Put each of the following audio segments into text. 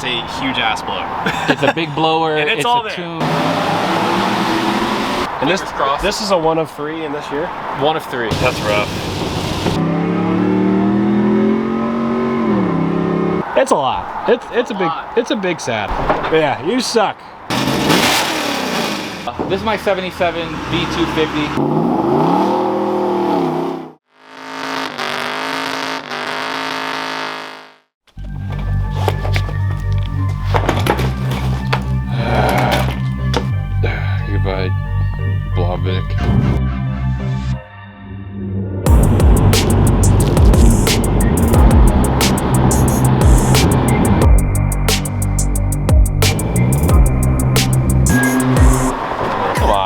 it's a huge ass blower. It's a big blower. And it's all there. Tune. And this is a 1 of 3 in this year? 1 of 3. That's rough. It's a lot. It's a big sad. But yeah, you suck. This is my 77 B250. Goodbye, Blobvic.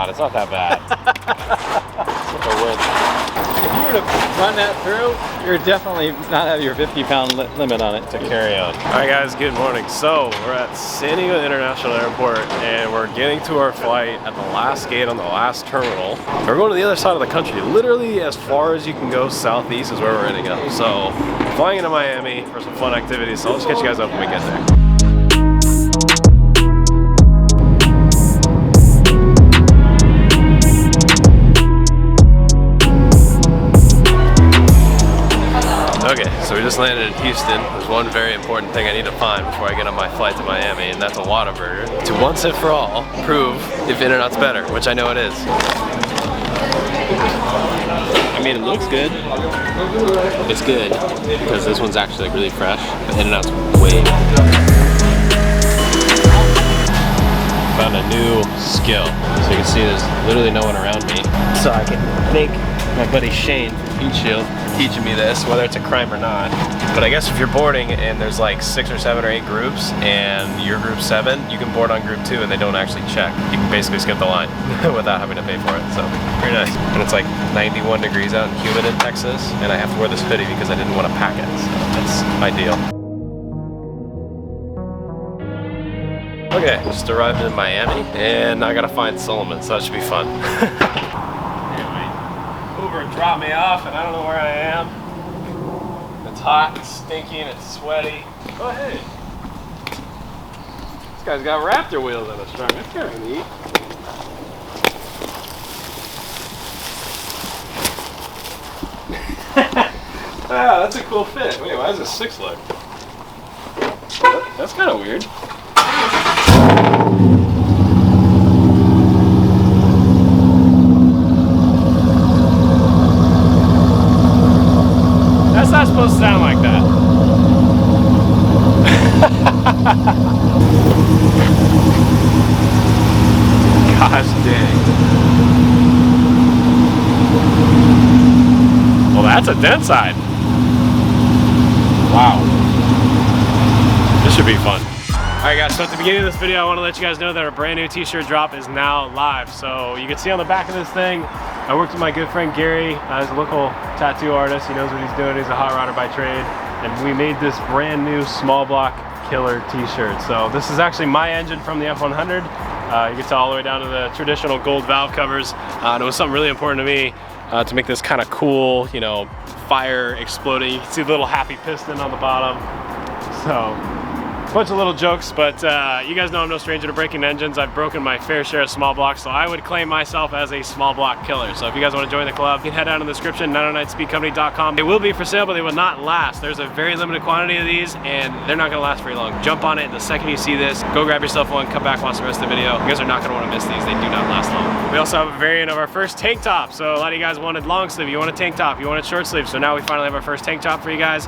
It's not that bad. If you were to run that through, you're definitely not at your 50-pound limit on it. To carry on. Alright guys, good morning. So we're at San Diego International Airport and we're getting to our flight at the last gate on the last terminal. We're going to the other side of the country. Literally as far as you can go southeast is where we're gonna go. So flying into Miami for some fun activities. So I'll just catch you guys up when we get there. Okay, so we just landed in Houston. There's one very important thing I need to find before I get on my flight to Miami, and that's a Whataburger. To once and for all, prove if In-N-Out's better, which I know it is. I mean, it looks good. It's good, because this one's actually like really fresh, but In-N-Out's way better. Found a new skill. So you can see there's literally no one around me. So I can thank my buddy Shane from Heat Shield teaching me this, whether it's a crime or not. But I guess if you're boarding and there's like 6 or 7 or 8 groups and you're group 7, you can board on group 2 and they don't actually check. You can basically skip the line without having to pay for it. So pretty nice. And it's like 91 degrees out and humid in Texas, and I have to wear this hoodie because I didn't want to pack it. So that's ideal. Okay, just arrived in Miami and I gotta find Solomon, so that should be fun. Uber dropped me off and I don't know where I am. It's hot, it's stinky, and it's sweaty. Oh hey! This guy's got Raptor wheels on his truck. That's kind of neat. Ah, that's a cool fit. Wait, why is it 6 leg? That's kind of weird. That's not supposed to sound like that. Gosh dang. Well, that's a dent side. Wow. This should be fun. Alright guys, so at the beginning of this video I want to let you guys know that our brand new t-shirt drop is now live. So you can see on the back of this thing, I worked with my good friend Gary, he's a local tattoo artist. He knows what he's doing, he's a hot rodder by trade. And we made this brand new small block killer t-shirt. So this is actually my engine from the F100. You can tell all the way down to the traditional gold valve covers. And it was something really important to me to make this kind of cool, you know, fire exploding. You can see the little happy piston on the bottom. So bunch of little jokes, but you guys know I'm no stranger to breaking engines. I've broken my fair share of small blocks, so I would claim myself as a small block killer. So if you guys want to join the club, you can head down in the description, 909speedcompany.com. They will be for sale, but they will not last. There's a very limited quantity of these, and they're not going to last very long. Jump on it the second you see this. Go grab yourself one, come back, watch the rest of the video. You guys are not going to want to miss these. They do not last long. We also have a variant of our first tank top. So a lot of you guys wanted long sleeve, you want a tank top, you wanted short sleeve. So now we finally have our first tank top for you guys.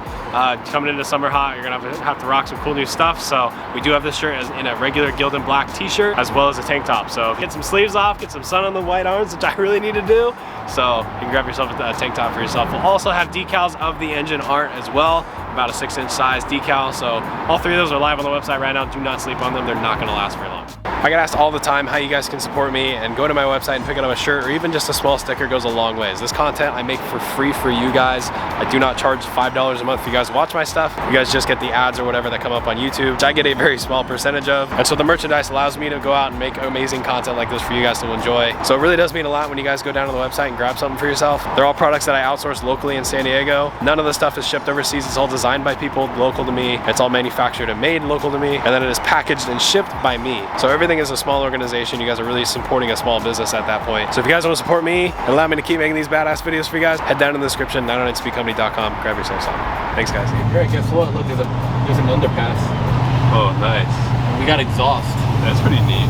Coming into summer hot, you're going to have to rock some cool new stuff. So we do have this shirt as in a regular Gildan black t-shirt as well as a tank top. So get some sleeves off, get some sun on the white arms, which I really need to do. So you can grab yourself a tank top for yourself. We'll also have decals of the engine art as well, about a 6-inch size decal. So all 3 of those are live on the website right now. Do not sleep on them. They're not going to last very long. I get asked all the time how you guys can support me, and go to my website and pick up a shirt or even just a small sticker goes a long ways. This content I make for free for you guys. I do not charge $5 a month for you guys to watch my stuff. You guys just get the ads or whatever that come up on YouTube, which I get a very small percentage of. And so the merchandise allows me to go out and make amazing content like this for you guys to enjoy. So it really does mean a lot when you guys go down to the website and grab something for yourself. They're all products that I outsource locally in San Diego. None of the stuff is shipped overseas. It's all designed by people local to me. It's all manufactured and made local to me. And then it is packaged and shipped by me. So everything is a small organization. You guys are really supporting a small business at that point. So if you guys want to support me and allow me to keep making these badass videos for you guys, head down in the description, 909speedcompany.com. Grab yourself some. Thanks, guys. Alright, guess what? Look, there's an underpass. Oh, nice. We got exhaust. That's pretty neat.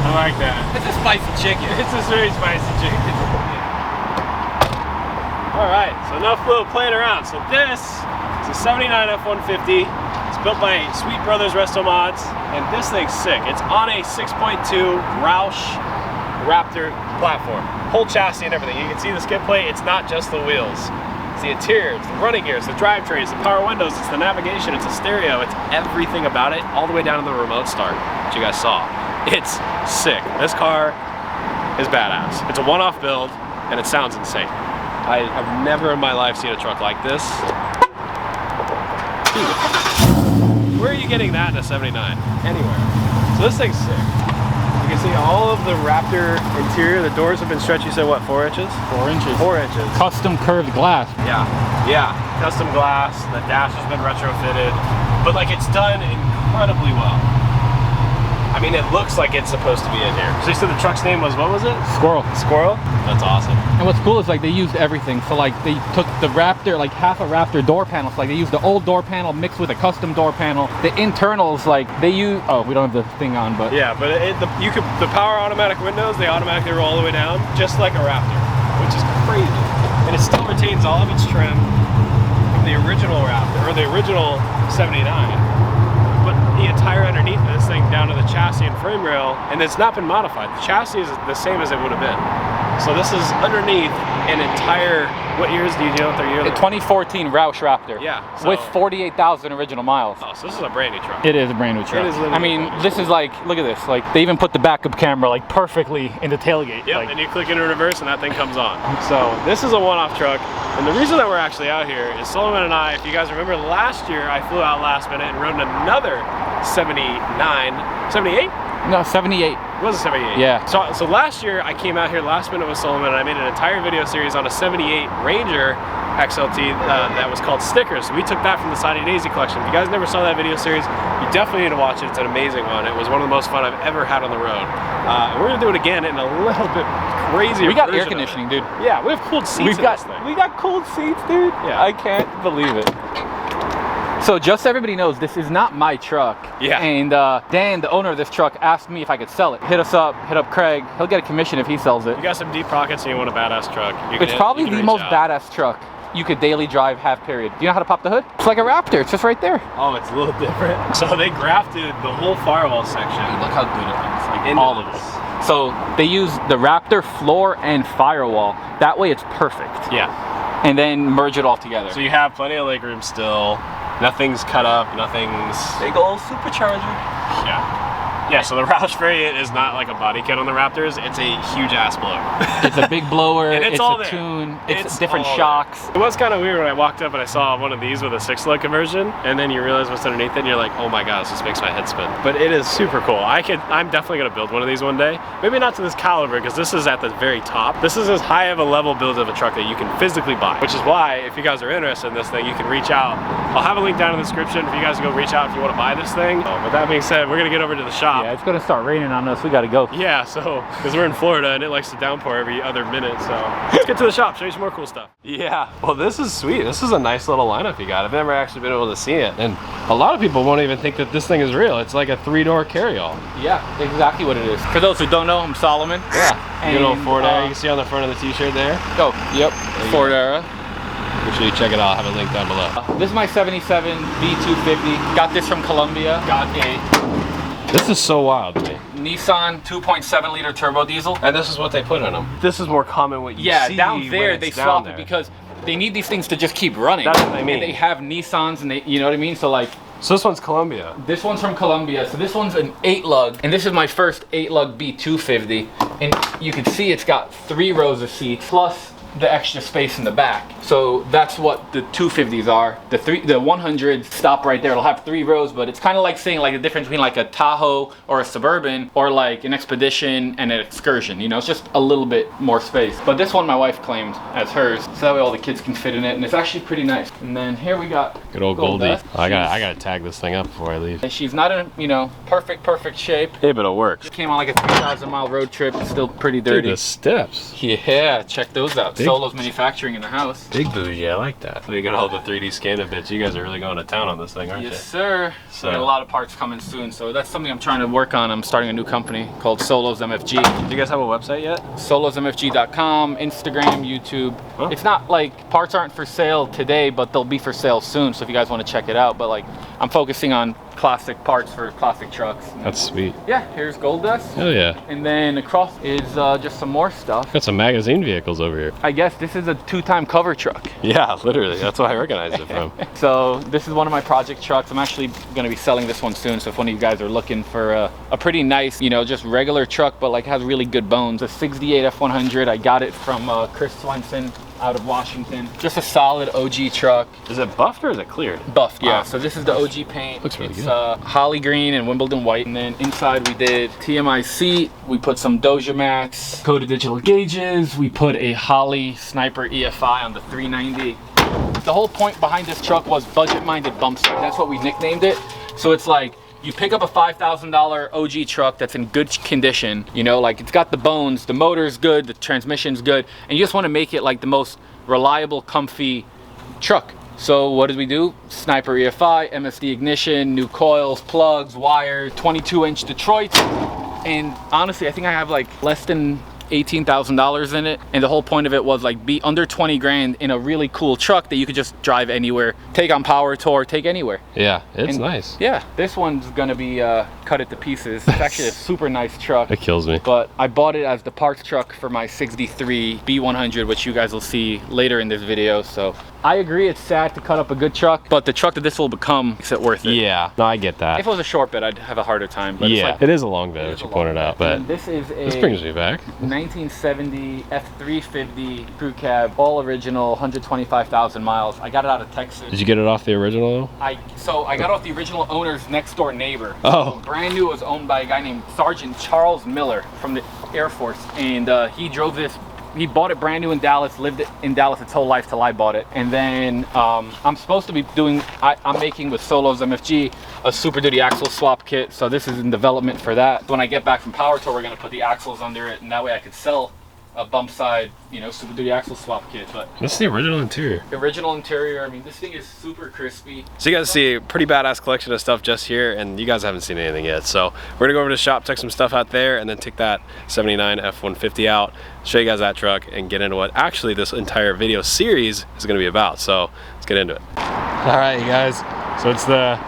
I like that. It's a spicy chicken. It's a very spicy chicken. Alright, so enough little playing around. So this is a 79 F150. It's built by Sweet Brothers Resto Mods, and this thing's sick. It's on a 6.2 Roush Raptor platform. Whole chassis and everything. You can see the skid plate. It's not just the wheels. It's the interior, it's the running gears, the drivetrain, it's the power windows, it's the navigation, it's a stereo, it's everything about it, all the way down to the remote start, which you guys saw. It's sick. This car is badass. It's a one-off build, and it sounds insane. I have never in my life seen a truck like this. Dude, where are you getting that in a 79? Anywhere. So this thing's sick. You can see all of the Raptor interior. The doors have been stretched, you said what, 4 inches? 4 inches. 4 inches. Custom curved glass. Yeah, custom glass. The dash has been retrofitted, but like it's done incredibly well. I mean, it looks like it's supposed to be in here. So you said the truck's name was, what was it? Squirrel. Squirrel? That's awesome. And what's cool is like they used everything. So like they took the Raptor, like half a Raptor door panel. So like they used the old door panel mixed with a custom door panel. The internals, like they use, oh, we don't have the thing on, but. Yeah, but the power automatic windows, they automatically roll all the way down, just like a Raptor, which is crazy. And it still retains all of its trim from the original Raptor, or the original 79. But the entire underneath of this thing down to the chassis and frame rail, and it's not been modified. The chassis is the same as it would have been. So this is underneath an entire, what years do you know what their year? The 2014 Roush Raptor. Yeah. So, with 48,000 original miles. Oh, so this is a brand new truck. It is a brand new truck. It is I mean, this is like, look at this. Like they even put the backup camera like perfectly in the tailgate. Yep, like, and you click into reverse and that thing comes on. So this is a one-off truck. And the reason that we're actually out here is Solomon and I, if you guys remember last year, I flew out last minute and rode in another 78? No, 78. It was a 78. Yeah. So last year I came out here last minute with Solomon and I made an entire video series on a 78 Ranger XLT that was called Stickers. So we took that from the Side of Daisy collection. If you guys never saw that video series, you definitely need to watch it. It's an amazing one. It was one of the most fun I've ever had on the road. We're gonna do it again in a little bit crazier. We got air conditioning, dude. Yeah, we have cooled seats. We got cooled seats, dude. Yeah. I can't believe it. So just so everybody knows, this is not my truck. Yeah. And Dan, the owner of this truck, asked me if I could sell it. Hit us up, hit up Craig. He'll get a commission if he sells it. You got some deep pockets and you want a badass truck. It's probably the most badass truck you could daily drive, half period. Do you know how to pop the hood? It's like a Raptor, it's just right there. Oh, it's a little different. So they grafted the whole firewall section. Look how good it looks, like into all of it. So they use the Raptor floor and firewall. That way it's perfect. Yeah. And then merge it all together. So you have plenty of legroom still. Nothing's cut up, nothing's... Big old supercharger. Yeah. Yeah, so the Roush variant is not like a body kit on the Raptors, it's a huge ass blower. It's a big blower, and it's all a there. tune, it's different shocks. It was kind of weird when I walked up and I saw one of these with a 6-lug conversion, and then you realize what's underneath it, and you're like, oh my gosh, this makes my head spin. But it is super cool. I'm definitely gonna build one of these one day. Maybe not to this caliber, because this is at the very top. This is as high of a level build of a truck that you can physically buy, which is why, if you guys are interested in this thing, you can reach out. I'll have a link down in the description for you guys to go reach out if you want to buy this thing. With that being said, we're gonna get over to the shop. Yeah, it's gonna start raining on us, we gotta go. Yeah, so, because we're in Florida and it likes to downpour every other minute, so. Let's get to the shop, show you some more cool stuff. Yeah, well this is sweet. This is a nice little lineup you got. I've never actually been able to see it. And a lot of people won't even think that this thing is real. It's like a 3-door carryall. Yeah, exactly what it is. For those who don't know, I'm Solomon. Yeah, good old Ford Era. You can see on the front of the t-shirt there. Oh, yep, Ford Era. Make sure you check it out. I'll have a link down below. This is my 77 B250. Got this from Colombia. Got a This is so wild to me. Nissan 2.7 liter turbo diesel. And this is what they put in them. This is more common what you see. Yeah, down there they swap it there. because they need these things to just keep running. That's what I mean. And they have Nissans and they, you know what I mean? So like, so this one's Columbia. this one's from Columbia. So this one's an 8-lug, and this is my first 8-lug B250. And you can see it's got 3 rows of seats plus the extra space in the back. So that's what the 250s are. The 100s stop right there. It'll have 3 rows, but it's kind of like saying like the difference between like a Tahoe or a Suburban or like an Expedition and an Excursion. You know, it's just a little bit more space. But this one my wife claimed as hers, so that way all the kids can fit in it, and it's actually pretty nice. And then here we got good old Goldie. Dust. I gotta tag this thing up before I leave. She's not in, you know, perfect shape. Hey, but it works. Came on like a 3,000-mile road trip. It's still pretty dirty. Dude, the steps. Yeah, check those out. Solo's manufacturing in the house. Big bougie, I like that. So you got all the 3D scanning bits. You guys are really going to town on this thing, aren't you? Yes, sir. So We got a lot of parts coming soon, so that's something I'm trying to work on. I'm starting a new company called Solos MFG. Do you guys have a website yet? solosmfg.com, Instagram, YouTube. Huh? It's not like parts aren't for sale today, but they'll be for sale soon, so if you guys want to check it out. But like, I'm focusing on classic parts for classic trucks. That's sweet. Yeah, here's Gold Dust. Hell yeah. And then across is just some more stuff. Got some magazine vehicles over here. I guess this is a 2-time cover truck. Yeah, literally. That's what I recognize it from. So this is one of my project trucks. I'm actually going to be selling this one soon. So if one of you guys are looking for a pretty nice, you know, just regular truck, but like has really good bones. A 68 F100. I got it from Chris Swenson out of Washington. Just a solid OG truck. Is it buffed or is it cleared? Buffed, yeah. So this is the OG paint. Looks really it's, good. Holly green and Wimbledon white. And then inside we did TMI seat. We put some Doja Max coated digital gauges. We put a Holly Sniper EFI on the 390. The whole point behind this truck was budget-minded bump stock. That's what we nicknamed it. So it's like, you pick up a $5,000 OG truck that's in good condition, you know, like it's got the bones, the motor's good, the transmission's good, and you just want to make it like the most reliable, comfy truck. So what did we do? Sniper EFI, MSD ignition, new coils, plugs, wires, 22-inch Detroit. And honestly, I think I have like less than $18,000 in it, and the whole point of it was like be under 20 grand in a really cool truck that you could just drive anywhere, take on power tour, take anywhere. Yeah, it's And nice. yeah, this one's gonna be cut it to pieces. It's actually a super nice truck. It kills me. But I bought it as the parts truck for my 63 B100, which you guys will see later in this video. So I agree, it's sad to cut up a good truck, but the truck that this will become makes it worth it. Yeah, no, I get that. If it was a short bed, I'd have a harder time. But Yeah, it's like, it is a long bed, which you pointed out, but and this is a this brings me back. 1970 F350 crew cab, all original, 125,000 miles. I got it out of Texas. Did you get it off the original? So I got off the original owner's next door neighbor. Oh. So brand new, it was owned by a guy named Sergeant Charles Miller from the Air Force, and he drove this. He bought it brand new in Dallas, lived in Dallas its whole life till I bought it. And then I'm supposed to be doing, I'm making with Solos MFG a Super Duty axle swap kit. So this is in development for that. When I get back from Power Tour, we're gonna put the axles under it, and that way I could sell a bump side, you know, Super Duty axle swap kit. But This is the original interior. the original interior, I mean, this thing is super crispy. So you guys see a pretty badass collection of stuff just here, and you guys haven't seen anything yet. So we're gonna go over to the shop, check some stuff out there, and then take that 79 F150 out, show you guys that truck, and get into what actually this entire video series is gonna be about. So let's get into it. All right, you guys. So it's the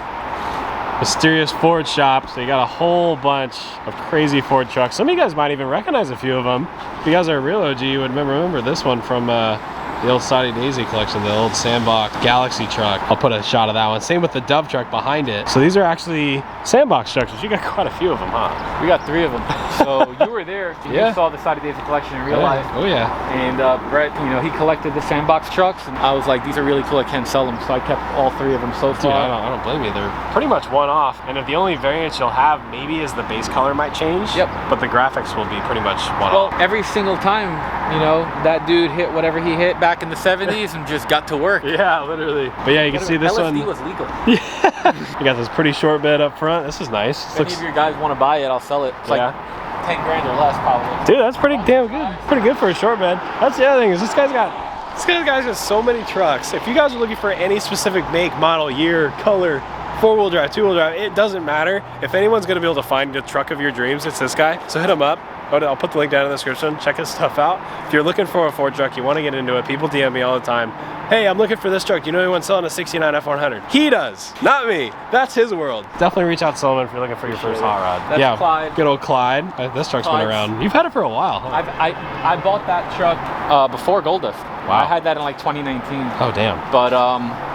mysterious Ford shop. So you got a whole bunch of crazy Ford trucks. Some of you guys might even recognize a few of them. If you guys are a real OG, you would remember this one from the old Saudi Daisy collection, the old Sandbox Galaxy truck. I'll put a shot of that one. Same with the Dove truck behind it. So these are actually Sandbox trucks. You got quite a few of them, huh? We got 3 of them. So you were there. Yeah. You saw the Saudi Daisy collection in real life. Oh yeah. And Brett, you know, he collected the Sandbox trucks, and I was like, these are really cool, I can't sell them. So I kept all 3 of them so Dude, far. I don't blame you. They're pretty much one off. And if the only variance you'll have maybe is the base color might change. Yep. But the graphics will be pretty much one Well, off. every single time, you know, that dude hit whatever he hit back in the 70s and just got to work. Yeah, literally. But yeah, you can see this LSD one. was legal. You got this pretty short bed up front. This is nice. If any of your guys want to buy it, I'll sell it. It's like 10 grand or less probably. Dude, that's pretty damn good. Pretty good for a short bed. That's the other thing is this guy's got so many trucks. If you guys are looking for any specific make, model, year, color, 4-wheel drive, 2-wheel drive, it doesn't matter. If anyone's gonna be able to find the truck of your dreams, it's this guy. So hit him up. I'll put the link down in the description. Check his stuff out. If you're looking for a Ford truck, you want to get into it, people DM me all the time. Hey, I'm looking for this truck. Do you know anyone selling a 69 F100? He does, not me. That's his world. Definitely reach out to Solomon if you're looking for your first hot rod. That's yeah, Clyde. Good old Clyde. This truck's been around. You've had it for a while, huh? I bought that truck before Gold Dust. Wow. I had that in like 2019. Oh, damn. But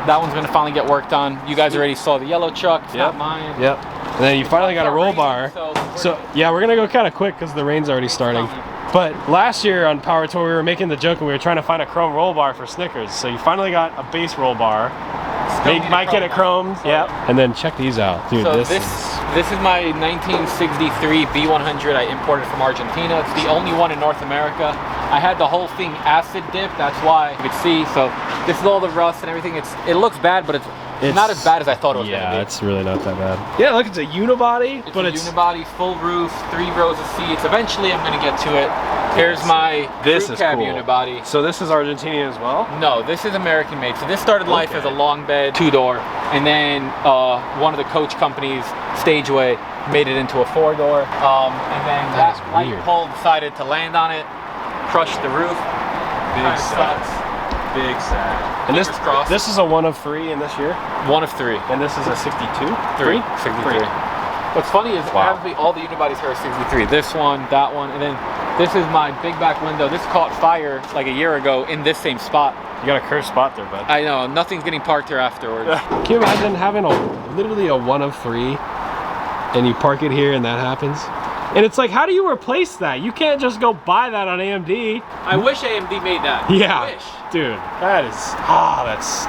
that one's gonna finally get worked on. You guys already saw the yellow truck. It's not mine. Yep. And then you finally got a roll bar. So yeah, we're gonna go kind of quick because the rain's already starting. But last year on Power Tour, we were making the joke and we were trying to find a chrome roll bar for Snickers. So you finally got a base roll bar. Might get it chromed. Yep. And then check these out, dude. So this is my 1963 B100 I imported from Argentina. It's the only one in North America. I had the whole thing acid dipped. That's why you could see. So this is all the rust and everything. It looks bad, but it's not as bad as I thought it was gonna be. Yeah, it's really not that bad. Yeah, look, it's a unibody, it's a unibody, full roof, 3 rows of seats. Eventually, I'm gonna get to it. Here's my crew cab unibody. So this is Argentinian as well? No, this is American made. So this started life as a long bed 2-door, and then one of the coach companies, Stageway, made it into a 4-door. And then that light pole decided to land on it, crushed the roof. Big sad. Big sad. And this is a 1 of 3 in this year? 1 of 3. And this is a 62? 3. 63. What's funny is all the unibodies here are 63. This one, that one, and then this is my big back window. This caught fire like a year ago in this same spot. You got a cursed spot there, bud. I know, nothing's getting parked here afterwards. Can you imagine having literally a 1 of 3 and you park it here and that happens? And it's like, how do you replace that? You can't just go buy that on AMD. I wish AMD made that. Yeah, I wish. Dude, that is,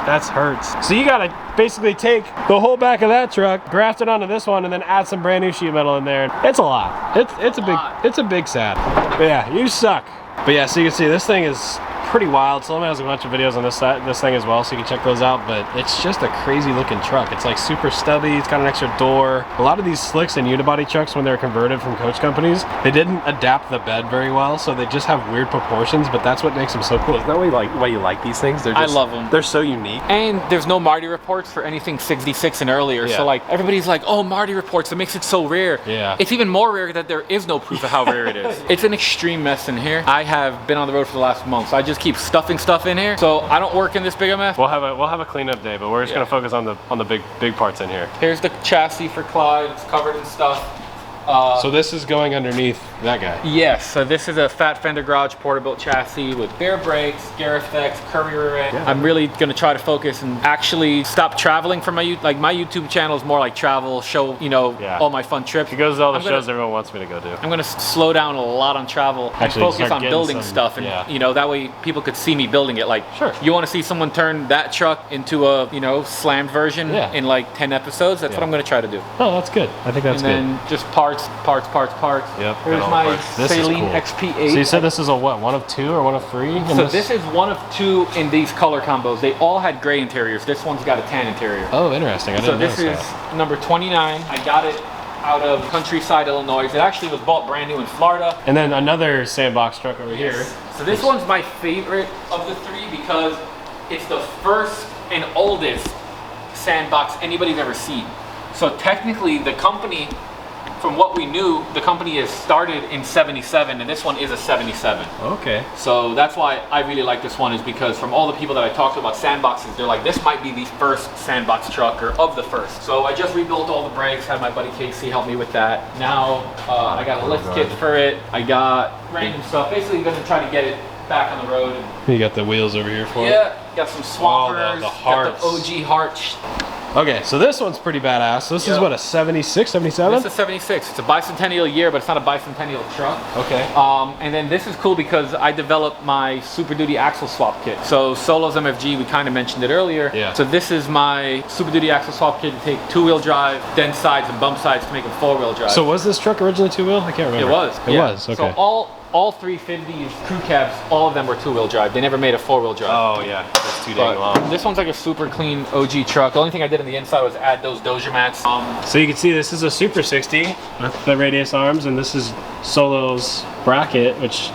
that's hurts. So you gotta basically take the whole back of that truck, graft it onto this one, and then add some brand new sheet metal in there. It's a lot. It's a big sad. But yeah, you suck. But yeah, so you can see this thing is pretty wild. Solomon has a bunch of videos on this thing as well, so you can check those out. But it's just a crazy looking truck. It's like super stubby. It's got an extra door. A lot of these slicks and unibody trucks, when they're converted from coach companies, they didn't adapt the bed very well, so they just have weird proportions. But that's what makes them so cool. Isn't that why you like these things? I love them. They're so unique. And there's no Marty reports for anything 66 and earlier. Yeah. So like everybody's like, oh, Marty reports. It makes it so rare. Yeah. It's even more rare that there is no proof of how rare it is. It's an extreme mess in here. I have been on the road for the last month, so I just keep stuffing stuff in here, so I don't work in this big a mess. We'll have a cleanup day, but we're just gonna focus on the big parts in here. Here's the chassis for Clyde. It's covered in stuff. So this is going underneath that guy? Yes, so this is a Fat Fender Garage Porterbuilt chassis with bare brakes, Garrifex, Curry rear end. Yeah. I'm really gonna try to focus and actually stop traveling from my YouTube channel is more like travel, show, all my fun trips. It goes to all the shows everyone wants me to go do. I'm gonna slow down a lot on travel and focus on building stuff, and that way people could see me building it. Like, sure, you wanna see someone turn that truck into a slammed version in like 10 episodes, that's what I'm gonna try to do. Oh, that's good. I think that's good. And then just parts. Yep. Here's my Saline XP8. So you said this is a what? 1 of 2 or 1 of 3? So this is 1 of 2 in these color combos. They all had gray interiors. This one's got a tan interior. Oh, interesting. I didn't notice that. So this is number 29. I got it out of Countryside, Illinois. It actually was bought brand new in Florida. And then another Sandbox truck over here. So this one's my favorite of the 3 because it's the first and oldest Sandbox anybody's ever seen. So technically the company, from what we knew, the company is started in 77, and this one is a 77. Okay. So that's why I really like this one, is because from all the people that I talked to about Sandboxes, they're like, this might be the first Sandbox truck, or of the first. So I just rebuilt all the brakes, had my buddy Casey help me with that. Now I got a lift kit for it. I got random stuff. Basically, I'm gonna try to get it back on the road. You got the wheels over here for it? Yeah, got some swampers, the hearts. got the OG hearts. Okay, so this one's pretty badass. So this is what, a 76, 77? This is a 76. It's a bicentennial year, but it's not a bicentennial truck. Okay. And then this is cool because I developed my Super Duty axle swap kit. So Solo's MFG, we kind of mentioned it earlier. Yeah. So this is my Super Duty axle swap kit to take 2-wheel drive, dent sides and bump sides to make them 4-wheel drive. So was this truck originally 2-wheel? I can't remember. It was. It was, okay. So all 350s, crew cabs, all of them were 2-wheel drive. They never made a 4-wheel drive. Oh yeah, that's too dang long. This one's like a super clean OG truck. The only thing I did on the inside was add those Dozier mats. So you can see this is a Super 60 with the radius arms, and this is Solo's bracket, which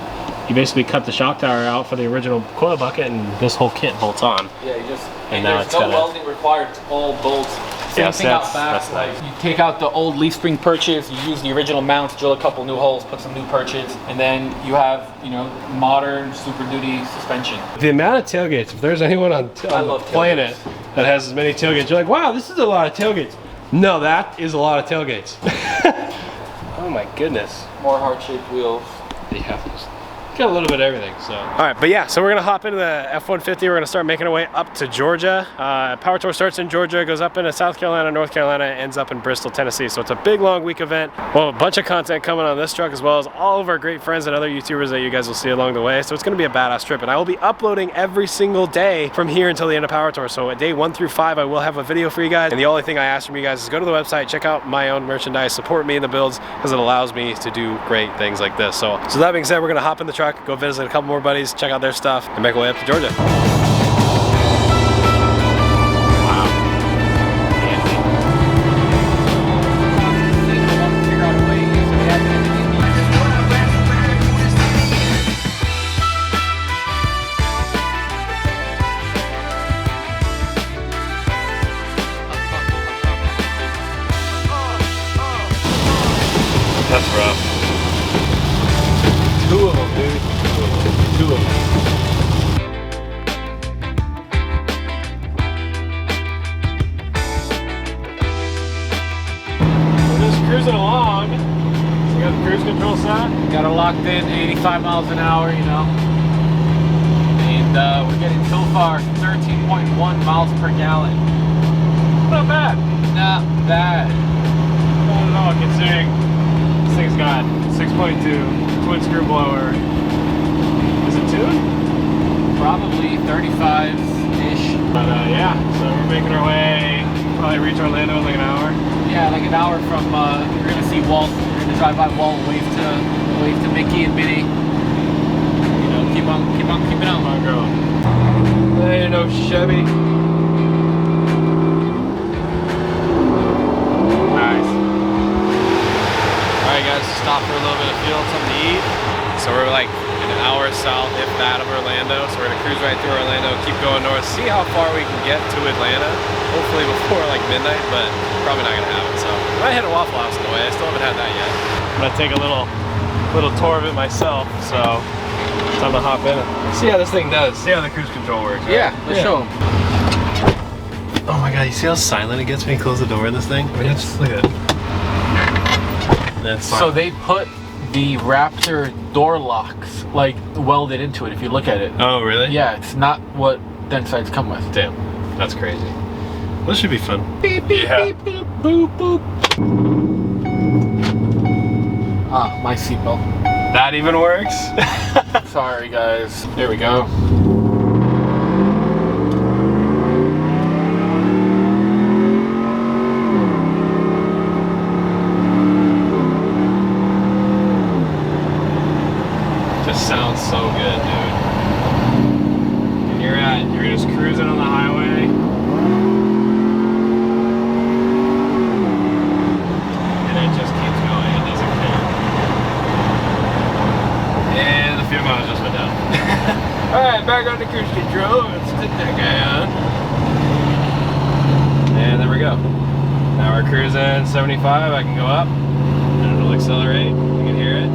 you basically cut the shock tower out for the original coil bucket, and this whole kit bolts on. Yeah, you just, and now there's no welding required. It's all bolts. Same thing out back. that's nice. You take out the old leaf spring perches, you use the original mounts, drill a couple new holes, put some new perches, and then you have, you know, modern Super Duty suspension. The amount of tailgates, if there's anyone on the planet that has as many tailgates, you're like, wow, this is a lot of tailgates. No, that is a lot of tailgates. Oh my goodness. More heart-shaped wheels. Yeah, got a little bit of everything, so. All right, but yeah, so we're gonna hop into the F-150. We're gonna start making our way up to Georgia. Power Tour starts in Georgia, goes up into South Carolina, North Carolina, ends up in Bristol, Tennessee. So it's a big, long week event. Well, a bunch of content coming on this truck, as well as all of our great friends and other YouTubers that you guys will see along the way. So it's gonna be a badass trip, and I will be uploading every single day from here until the end of Power Tour. So at day 1 through 5, I will have a video for you guys. And the only thing I ask from you guys is go to the website, check out my own merchandise, support me in the builds, because it allows me to do great things like this. So that being said, we're gonna hop in the truck, go visit a couple more buddies, check out their stuff, and make our way up to Georgia. Wow. That's rough. 2 of them, dude. 2 of them. We're just cruising along. We got the cruise control set. Got it locked in, 85 miles an hour, you know. And we're getting so far 13.1 miles per gallon. Not bad. Not bad. Not at all, considering this thing's got 6.2, twin screw blower. Is it tuned? Probably 35-ish. But yeah, so we're making our way, probably reach Orlando in like an hour. Yeah, like an hour from, you're gonna see Walt, you're gonna drive by Walt, wave to Mickey and Minnie. You know, keep on keeping on. Come on, girl. There ain't no Chevy. Nice. Alright guys, stop for a little bit of fuel, something to eat. So we're like an hour south, if that, of Orlando. So we're gonna cruise right through Orlando, keep going north, see how far we can get to Atlanta. Hopefully before like midnight, but probably not gonna happen. So I might hit a Waffle House on the way. I still haven't had that yet. I'm gonna take a little tour of it myself. So it's time to hop in and see how this thing does. See how the cruise control works. Right? Yeah, let's show them. Oh my god, you see how silent it gets when you close the door in this thing? I mean, just look at it. That's so they put the Raptor door locks like welded into it if you look at it. Oh really? Yeah, it's not what the insides come with. Damn, that's crazy. Well, this should be fun. Beep, beep, yeah. beep, beep, boop, boop. Ah, my seatbelt. That even works? Sorry guys. There we go. Sounds so good, dude. And you're just cruising on the highway. And it just keeps going, it doesn't care. And the fuel mileage just went down. Alright, back on the cruise control. Let's stick that guy on. And there we go. Now we're cruising 75, I can go up. And it'll accelerate, you can hear it.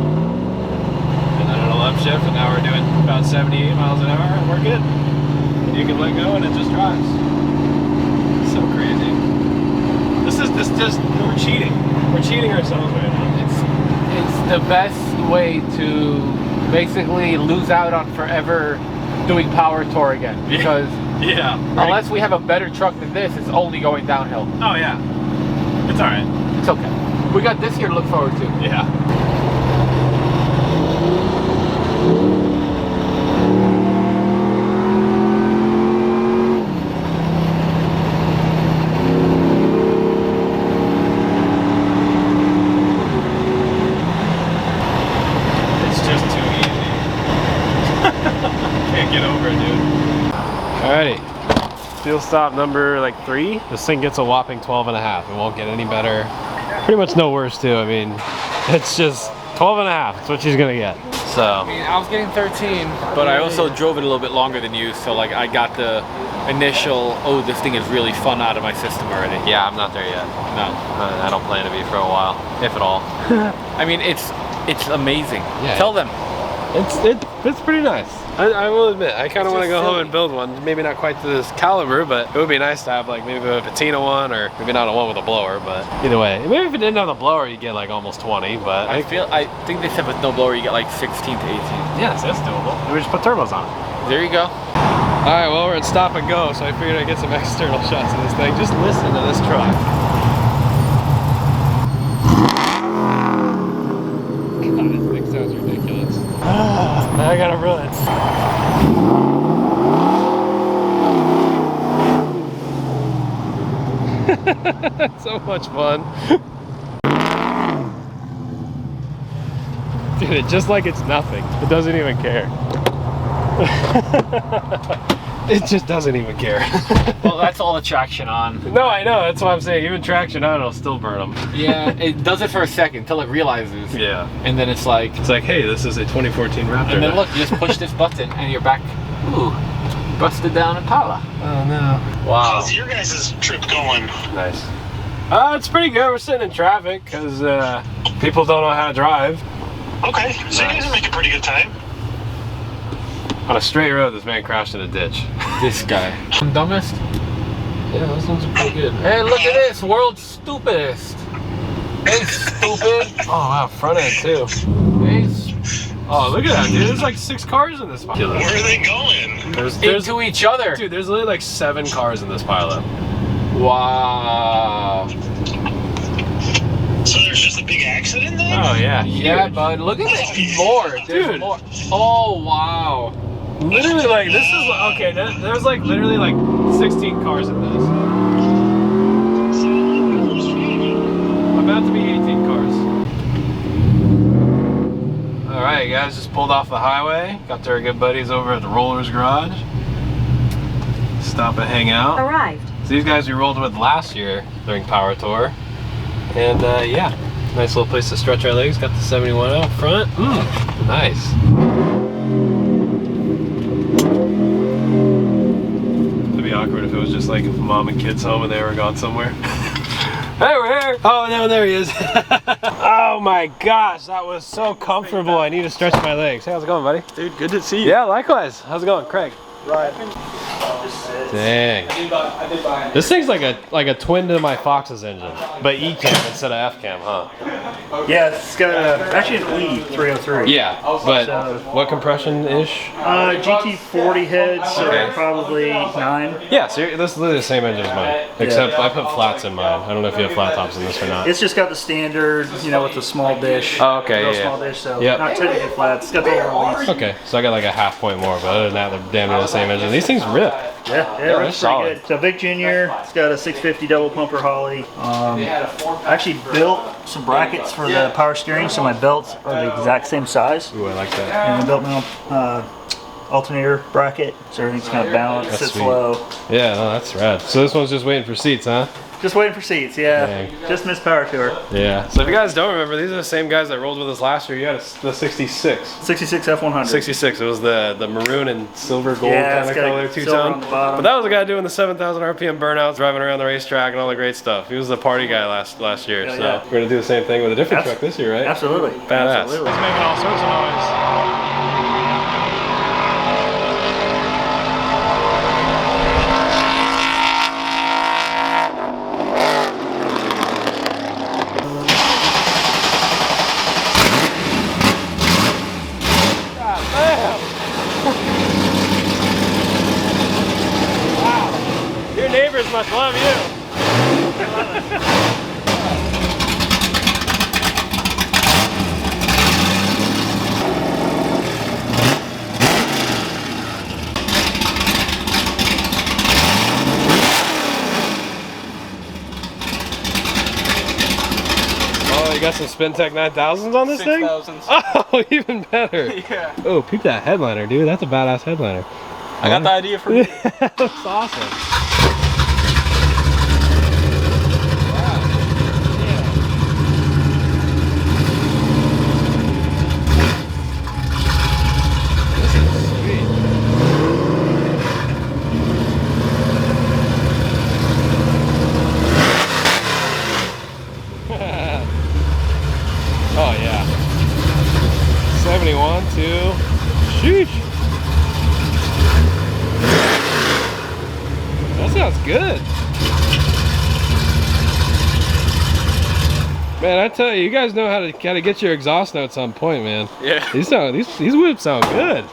Upshift, and now we're doing about 78 miles an hour, and we're good. You can let go, and it just drives. So crazy. We're cheating. We're cheating ourselves right now. It's the best way to basically lose out on forever doing Power Tour again, because yeah, unless we have a better truck than this, it's only going downhill. Oh yeah, it's all right. It's okay. We got this year to look forward to. Yeah. Alrighty, fuel stop number like 3. This thing gets a whopping 12.5. It won't get any better. Pretty much no worse too. I mean, it's just 12.5. That's what she's gonna get. So I mean, I was getting 13, but I also drove it a little bit longer than you, so like I got the initial, oh, this thing is really fun out of my system already. yeah, I'm not there yet. No. I don't plan to be for a while, if at all. I mean, it's amazing. Yeah. Tell them. It's pretty nice. I will admit, I kind of want to go home silly. and build one. Maybe not quite to this caliber, but it would be nice to have like maybe a patina one, or maybe not a one with a blower. But either way, maybe if it didn't have the blower, you get like almost 20. But I think they said with no blower you get like 16 to 18. yeah, so that's doable. We just put turbos on it. There you go. All right, well, we're in stop and go, so I figured I'd get some external shots of this thing. Just listen to this truck. God, this thing sounds ridiculous. Now I gotta run. So much fun. Dude, it just like it's nothing. It doesn't even care. It just doesn't even care. Well, that's all the traction on. No, I know, that's what I'm saying. Even traction on, it'll still burn them. Yeah, it does it for a second until it realizes. Yeah. And then it's like, Hey, this is a 2014 Raptor. and then look, you just push this button and you're back. Ooh, busted down Impala. Oh no. Wow. How's your guys' trip going? Nice. It's pretty good. We're sitting in traffic because people don't know how to drive. Okay, so you guys are making pretty good time. On a straight road, this man crashed in a ditch. This guy. I'm dumbest? Yeah, those ones are pretty good. Hey, look at this, world's stupidest. Hey, stupid. Oh wow, front end too. Hey, Oh, look at that, dude. There's like 6 cars in this pileup. Where are they going? There's into each other. dude, there's literally like 7 cars in this pileup. Wow. So there's just a big accident then? Oh yeah, Yeah, huge. bud. Look at this. More. There's Dude. more. Oh, wow. Literally like this is okay. There's like literally like 16 cars in this. About to be 18 cars. All right, guys, just pulled off the highway. Got to our good buddies over at the Rollers Garage. Stop and hang out. Arrived. So these guys we rolled with last year during Power Tour, and yeah, nice little place to stretch our legs. Got the 71 out front. Nice. It'd be awkward if it was just like mom and kids home and they were gone somewhere. Hey, we're here. Oh no, there he is. Oh my gosh, that was so comfortable. I need to stretch my legs. Hey, how's it going, buddy? Dude, good to see you. Yeah, likewise. How's it going, Craig? Right. Dang. This thing's like a twin to my Fox's engine, but E-cam instead of F-cam, huh? Yeah, it's got actually an E303. Yeah, but what compression-ish? GT40 heads Okay. are probably 9. Yeah, so this is literally the same engine as mine, except I put flats in mine. I don't know if you have flat tops in this or not. It's just got the standard, you know, with the small dish. Oh, okay, Real yeah, small yeah. dish, so Yep. not technically flat. It's got the little release. Okay, so I got like a half point more, but other than that, they're damn near the same engine. These things rip. Yeah, they're it runs solid. pretty good. So Vic Junior, it's got a 650 double pumper Holly. I actually built some brackets for the power steering, so my belts are the exact same size. Ooh, I like that. And the belt mount alternator bracket, so everything's kind of balanced, That's sits sweet. low. Yeah, no, that's rad. So this one's just waiting for seats, huh? Just waiting for seats, yeah. Dang. Just missed Power Tour. Yeah. So if you guys don't remember, these are the same guys that rolled with us last year. You had the 66. 66 F100. 66. It was the maroon and silver gold Yeah, kind it's of got color, silver on two-tone. the bottom. But that was the guy doing the 7,000 RPM burnouts, driving around the racetrack and all the great stuff. He was the party guy last year. Yeah, so yeah. we're gonna do the same thing with a different truck this year, right? Absolutely. Badass. Absolutely. It's making all sorts of noise. Your neighbors must love you. Oh, you got some Spintech 9000s on this thing? 6,000s. Oh, even better. Yeah. Oh, peep that headliner, dude. That's a badass headliner. I got the idea for you. That looks awesome. 1, 2. Sheesh. That sounds good. Man, I tell you, you guys know how to get your exhaust notes on point, man. Yeah. These whips sound good.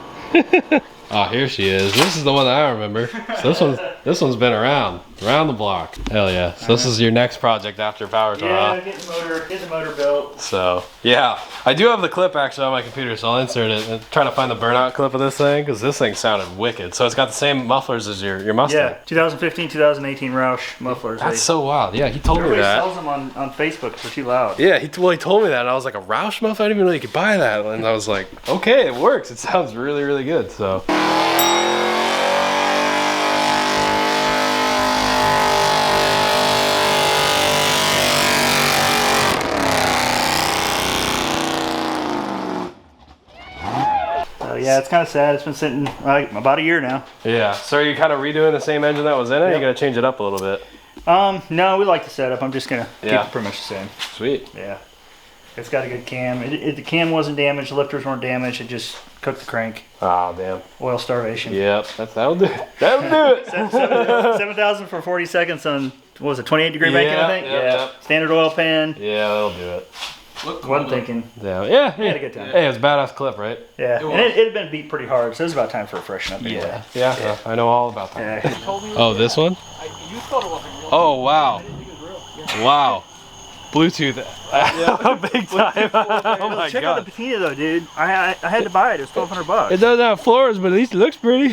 Oh, here she is. This is the one that I remember. So this one's been around the block. Hell yeah. So this is your next project after Power Tour, Yeah, huh? get the motor built. So yeah, I do have the clip actually on my computer, so I'll insert it and try to find the Burnout clip of this thing, because this thing sounded wicked. So it's got the same mufflers as your Mustang. Yeah, 2015, 2018 Roush mufflers. That's so wild. Yeah, he told me that. Everybody sells them on Facebook if they're too loud. Yeah, he told me that, and I was like, a Roush muffler? I didn't even know you could buy that. And I was like, okay, it works. It sounds really, really good. So. Yeah, it's kind of sad. It's been sitting about a year now. Yeah. So are you kind of redoing the same engine that was in it? Yep. You got to change it up a little bit. No, we like the setup. I'm just gonna keep it pretty much the same. Sweet. Yeah. It's got a good cam. The cam wasn't damaged. The lifters weren't damaged. It just cooked the crank. Oh, damn. Oil starvation. Yep. That'll do it. That'll do it. 7,000 for 40 seconds on, what was it, 28 degree banking, I think? Yeah. Standard oil pan. Yeah, that'll do it. Wasn't thinking. Yeah. We had a good time. Hey, it was a badass clip, right? Yeah. And it had been beat pretty hard, so it was about time for a freshen up anyway. Yeah. I know all about that. Yeah. Oh, this one? Oh, wow. Wow. Bluetooth. Big time. Oh my Check god. out the patina though, dude. I had to buy it. It was $1,200. It doesn't have floors, but at least it looks pretty.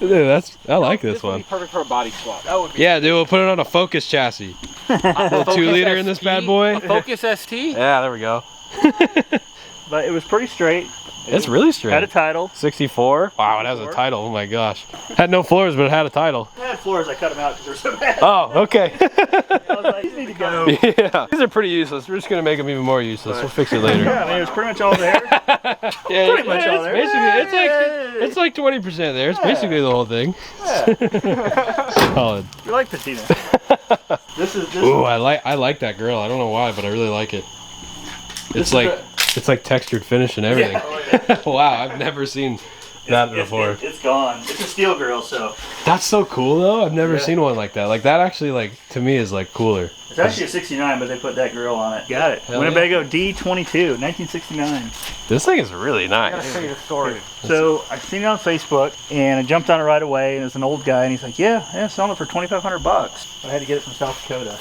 Dude, I like this one. Would be perfect for a body swap. That would be. Yeah, dude, we'll put it on a Focus chassis. Little 2-liter in this bad boy. A Focus ST? Yeah, there we go. But it was pretty straight. It's really straight. Had a title. 64. Wow, it has a title. Oh my gosh. Had no floors, but it had a title. I had floors. I cut them out because they're so bad. Oh, okay. I was like, these need to go. Yeah, these are pretty useless. We're just gonna make them even more useless. We'll fix it later. Yeah, I mean, it was pretty much all there. Yeah, pretty much all there. Basically, it's like 20% there. It's basically the whole thing. Solid. You like patina. Ooh, I like that grill. I don't know why, but I really like it. It's like textured finish and everything. Yeah. Wow, I've never seen that before. It's gone. It's a steel grill, so. That's so cool though. I've never seen one like that. Like that actually, to me, is like cooler. It's actually a 69, but they put that grill on it. Got it. Hell Winnebago D22, 1969. This thing is really nice. I gotta show you the story. So I seen it on Facebook, and I jumped on it right away. And it's an old guy, and he's like, "Yeah, selling it for $2,500." I had to get it from South Dakota.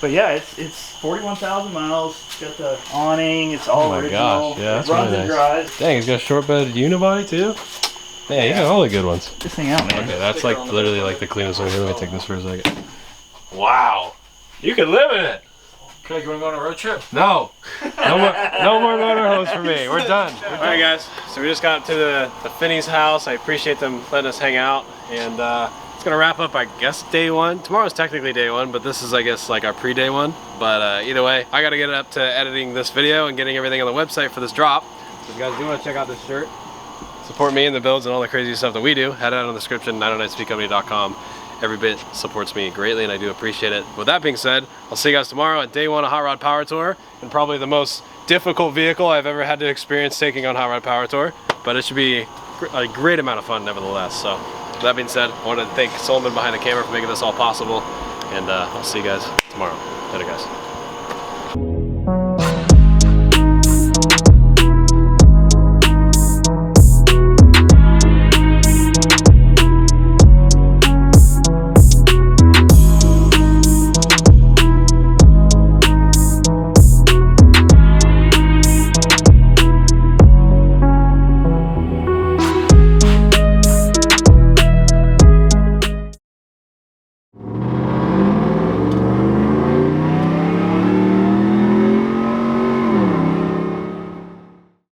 But yeah, it's 41,000 miles. It's got the awning. It's all original. Gosh, yeah, that's it runs really and nice. drives. Dang, it's got a short-bedded unibody too. Man, you got all the good ones. This thing out, man. Okay, that's like literally like the cleanest one. Here, let me take this for a second. Wow, you can live in it. Craig, you wanna go on a road trip? No more motorhomes for me. We're done. All right, guys. So we just got to the Finney's house. I appreciate them letting us hang out, and it's gonna wrap up, I guess, day one. Tomorrow's technically day one, but this is, I guess, like our pre-day one. But either way, I gotta get it up to editing this video and getting everything on the website for this drop. So if you guys do want to check out this shirt, support me in the builds and all the crazy stuff that we do, head out in the description, 909speedcompany.com. Every bit supports me greatly, and I do appreciate it. With that being said, I'll see you guys tomorrow at day one of Hot Rod Power Tour, and probably the most difficult vehicle I've ever had to experience taking on Hot Rod Power Tour. But it should be a great amount of fun nevertheless. So with that being said, I want to thank Solomon behind the camera for making this all possible, and I'll see you guys tomorrow. Later, guys.